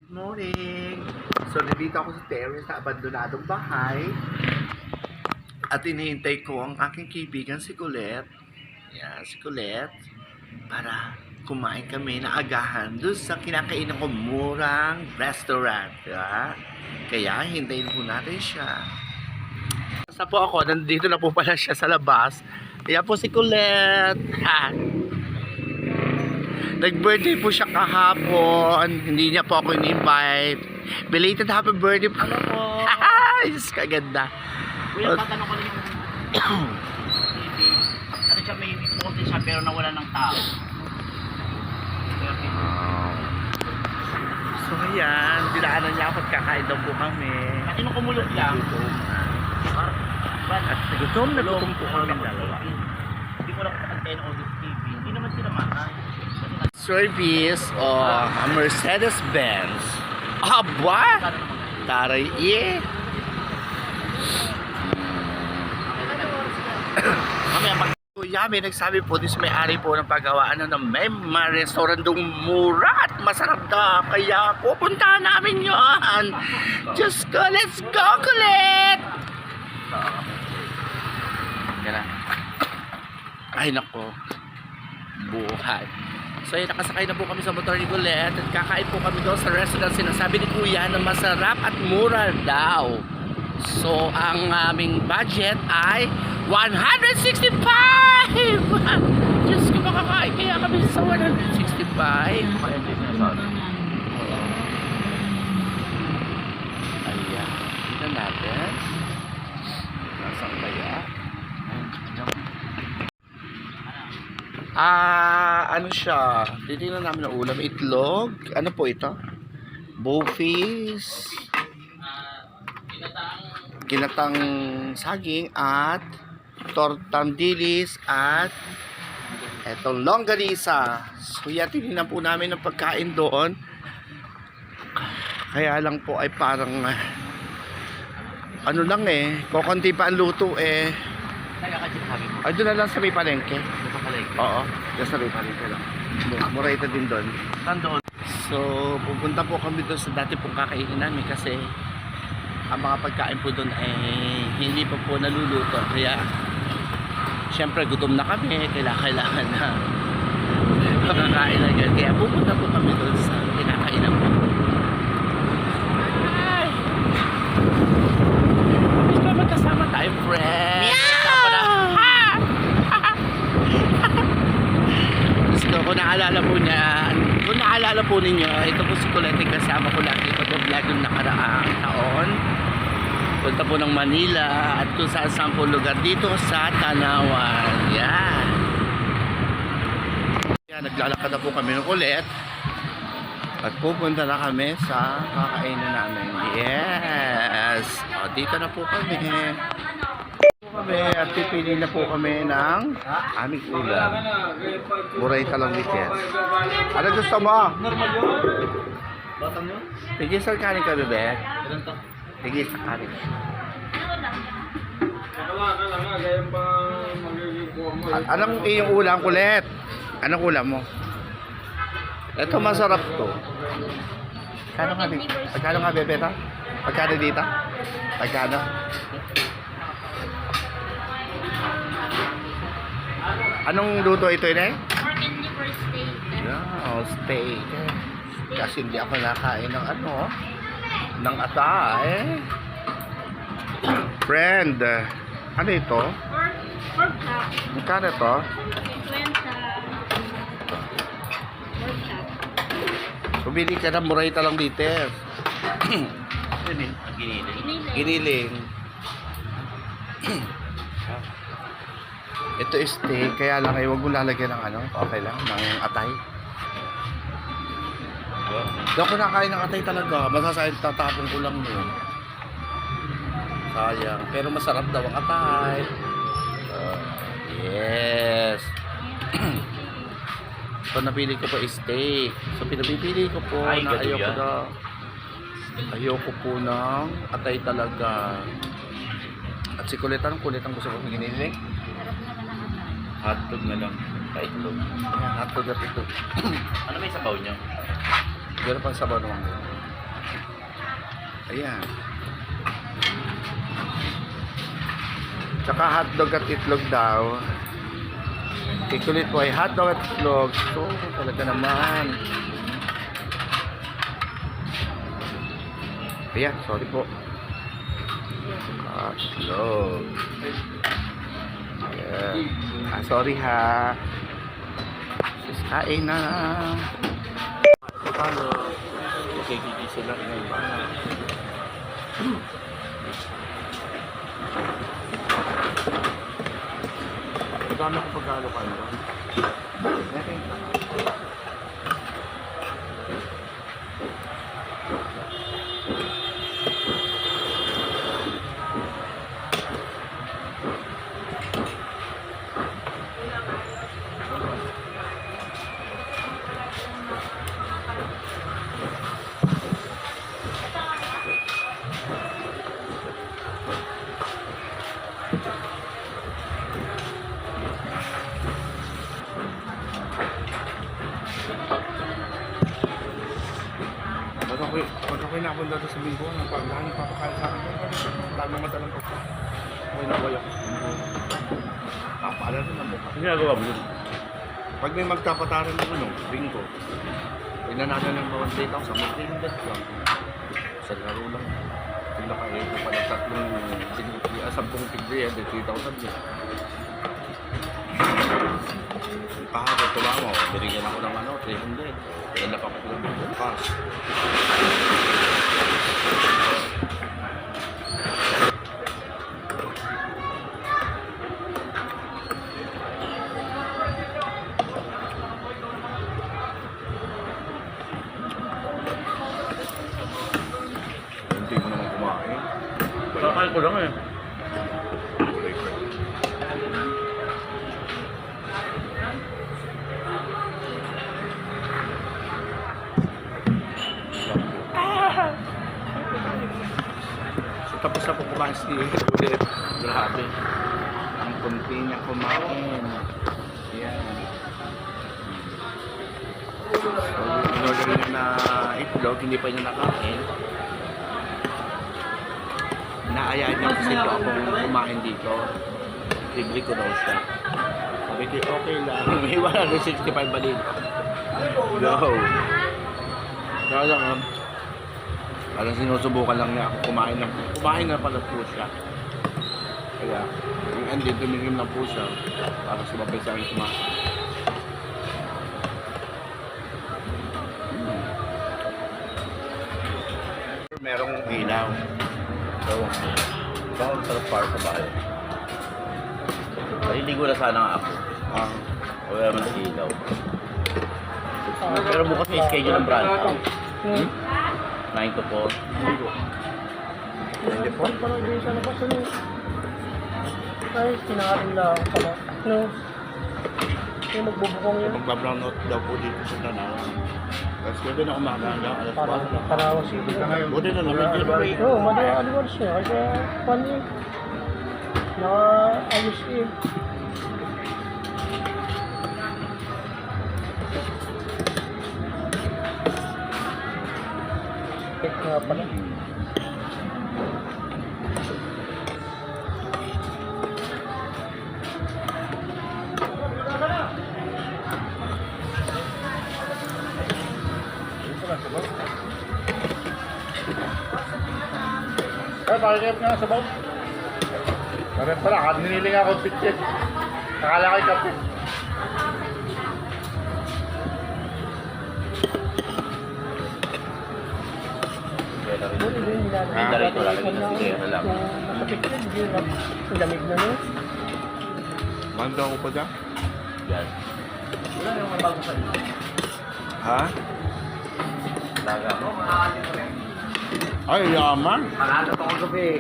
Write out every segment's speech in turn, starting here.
Morning! So, nandito ako sa terrace sa abandonadong bahay at hinihintay ko ang aking kaibigan si Colette. Yan, si Colette. Para kumain kami na agahan doon sa kinakainan ko murang restaurant. Diba? Kaya, hintayin po natin siya. Basta po ako, nandito na po pala siya sa labas. Kaya po si Colette. Ha! Nag-birthday po siya kahapon. Hindi niya po ako in-invite. Belated happy birthday po. Hello po. Yes, kaganda. Kuya, patanong ko lang yung TV. Ano siya, may post siya pero nawala ng tao. So ayan, dinaanan niya ako at kakain daw po kami. Kasi nung kumulog lang. At gutom na gutom po kami dalawa. Hindi ko lang antayin o TV. Hindi naman sila mahal. Service o Mercedes-Benz. Aba! Taray eh. Kuya, may nagsabi po this may-ari po ng paggawaan ng may restaurant dong mura at masarap na. Kaya pupuntahan namin yan. Just go, let's go, Colette! Ay nako, buhay. So yun, nakasakay na po kami sa motor ni Colette at kakain po kami doon sa restaurant. Sinasabi ni Kuya na masarap at mura daw. So ang aming budget ay 165! Diyos ko, makakain kaya kami sa 165. Ayan, tignan natin. Nasaan kaya? Ano siya? Titingnan namin ang ulam. Itlog. Ano po ito? Bofis. Ginatang saging at tortang dilis at etong longganisa. So yan, titingnan po namin ang pagkain doon. Kaya lang po ay parang ano lang eh. Kukunti pa ang luto eh. Ay, doon na lang sa may palengke. Oo, doon sa may palengke lang. Murayta din doon. Saan doon? So, pupunta po kami doon sa dati pong kakainin namin kasi ang mga pagkain po doon ay hindi pa po naluluto. Kaya, syempre gutom na kami. Kailangan na makakain agad. Kaya pupunta po kami doon sa kinakainan po. Ay! Gusto magkasama tayo, friend! Kung naalala po ninyo, ito po si Colette, kasama ko lagi ito vlog yung nakaraang taon. Punta po ng Manila at kung saan po lugar dito sa Tanawan. Yan. Yan, naglalakad na po kami ng Colette at pupunta na kami sa kakainan namin. Yes! O, dito na po kami. At pipili na po kami ng aming ulam. Muray talang weekend. Ano gusto mo? Normal yun? Batang yun? Tigil sa kanin ka, bebe. Ilan to? Tigil sa kanin. Anong iyong ulam, Colette? Anong ulam mo? Ito masarap to. Pagkano nga, pagkano nga, bebe, ta? Pagkano dito? Pagkano? Anong luto ito, Inay? Pork and liver steak. No, steak. Kasi hindi ako nakain ng ano, ng atay. Friend, ano ito? Pork chop. Magkano ito? 20. Pork chop. Pumili ka ng murayta lang dito. Giniling. Giniling. Ito is steak, kaya lang huwag mo lalagyan ng ano, okay lang, ng atay. Hindi ako nakain ng atay talaga, masasayang tatapon ko lang yun. Sayang, pero masarap daw ang atay. Yes. So napili ko po is steak. So pinapipili ko po Ay, na gato yan. ayoko po ng atay talaga. At si Colette, anong kulit ang gusto ko giniling? Hotdog na lang. Paitlog. Ayan, hotdog at ito. Ano may sabaw niyo? Meron pang sabaw naman. Ayan. Tsaka hotdog at itlog daw. Ikulit po ay hotdog at itlog. So, talaga naman. Ayan, sorry po. Itlog. Ayan. Sorry ha. Sis, kain na. Paano? Okay, gigisa lang ngayon ba? Magkano ko pagkalo ka nyo? Pag ako'y napunta doon sa Binggo, ang pagdahan, papakain sa akin. Lagi madalang pa. Ako'y nakoy ako. Kapala rin ang mukha. Ginagawa mo yun. Pag may magkapataran ng Binggo, pinananan ng mga 3,000, mag-300 lang. Sa laro lang. Kung nakaito pa ng 10 tigre, 3,000 yun. Kahapon tumama, binigyan ako ng 300. Kaya napapag lang ng bukas. Hindi mo naman kumain. Kakain ko lang eh. So tapos na po kumain si Ulit. Grabe. Ang kunti niya kumain. Yan. So, in-order niya na itlog, hindi pa niya nakain. Naayaan niya kasi ko akong kumain dito. Libre ko daw siya. Sabi ko, okay lang. May 165 ba dito? Go! Kaya lang, parang sinusubukan lang niya ako kumain na pala po siya. Kaya, yung hindi, tumingin lang po siya para sumabay sa akin kumain. Merong ilaw. So, bawang sarap para sa bahay. Maliligo na sana nga ako. Wala naman sa ilaw. Pero bukas may schedule ng brand out. 9 to 4. Hindi po. Parang din sa labas, ano? Ay, sinakarin lang pala. No? Yung magbubukong yun. Magbabrown out daw po dito sa Danao. Tapos pwede na umaga hanggang alas 4. Parang karawas yun. Buti na naman dito. Oo, madalas niya. Kasi, pan yun. Naka-ayos yun. Cake nga pala. Ay, pakikip nga sa bawang. Parang pala, niniling ako pitchit. Nakala kay kape. Buti din nila. Hindi na rito, lalagyan ng sigara lang. Masakit yun, hindi na. Ang lamig na no? Manda ako pa dyan? Yan. Wala yung mga bago sa iyo. Ha? Laga. Ay, yaman. Panalo pa ako gabi.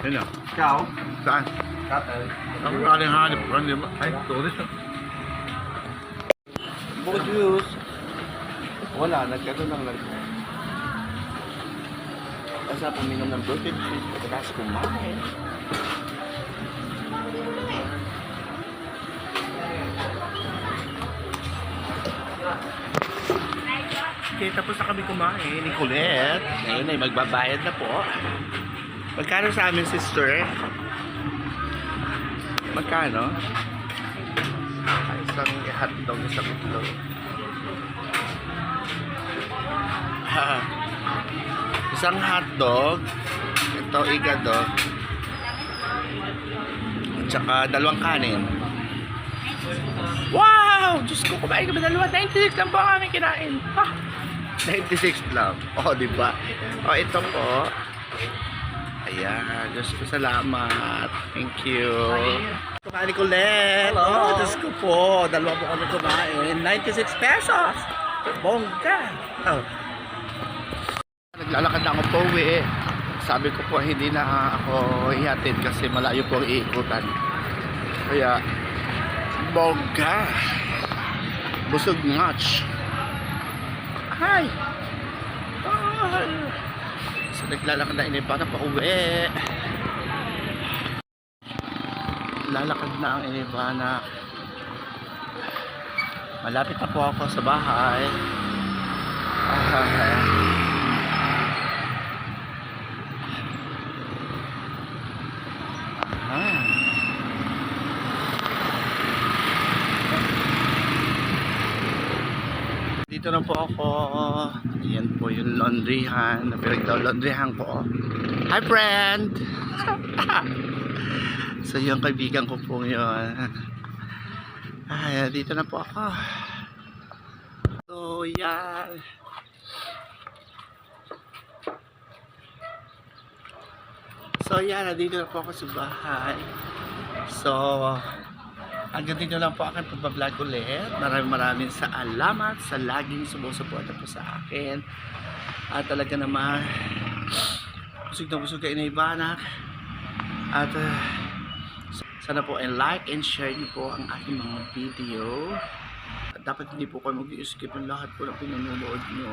Yun na. Ikaw? Saan? Katal. Ang kaling hanip. Ay, tulis na. Good news. Wala, nagkaroon lang lang. Kasi puminom ng protein shake. Pagkatapos kumain. Okay, tapos na kami kumain ni Colette. Ngayon ay magbabayad na po. Magkano sa amin, sister? Magkano? Isang hotdog, isang itlog. Isang hotdog. Ito, igado. At saka dalawang kanin. Wow! Diyos ko, kumain kami dalawa. 96 lang po ang aming kinain. Ha? 96 lang. O, diba? O, ito po. Ayan. Diyos ko, salamat. Thank you. Kumain ni Colette. Hello. Oh, Diyos ko po. Dalawa po kami kumain. 96 pesos. Bongga. Oh. Naglalakad na ako po uwi. Sabi ko po, hindi na ako ihatid kasi malayo po ang iikutan. Kaya, bongga. Busog much. Hi! Hi! So, naglalakad na iniba na pa uwi. Lalakad na ang iniba na. Malapit na po ako sa bahay. Dito na po ako. Yan po yung laundryhan. Pinaglaundryhan ko. Hi friend! So yung kaibigan ko po yun. Ay, dito na po ako. So yan. So yan, nandito na po ako sa bahay. So, hanggang dito lang po aking pagbablog ulit. Maraming salamat sa laging sumusuporta po sa akin. At talaga naman, busog na busog kayo na ibanak. At sana po like and share niyo po ang aking mga video. At dapat hindi po kayo mag-i-skip ang lahat po ng pinanonood niyo.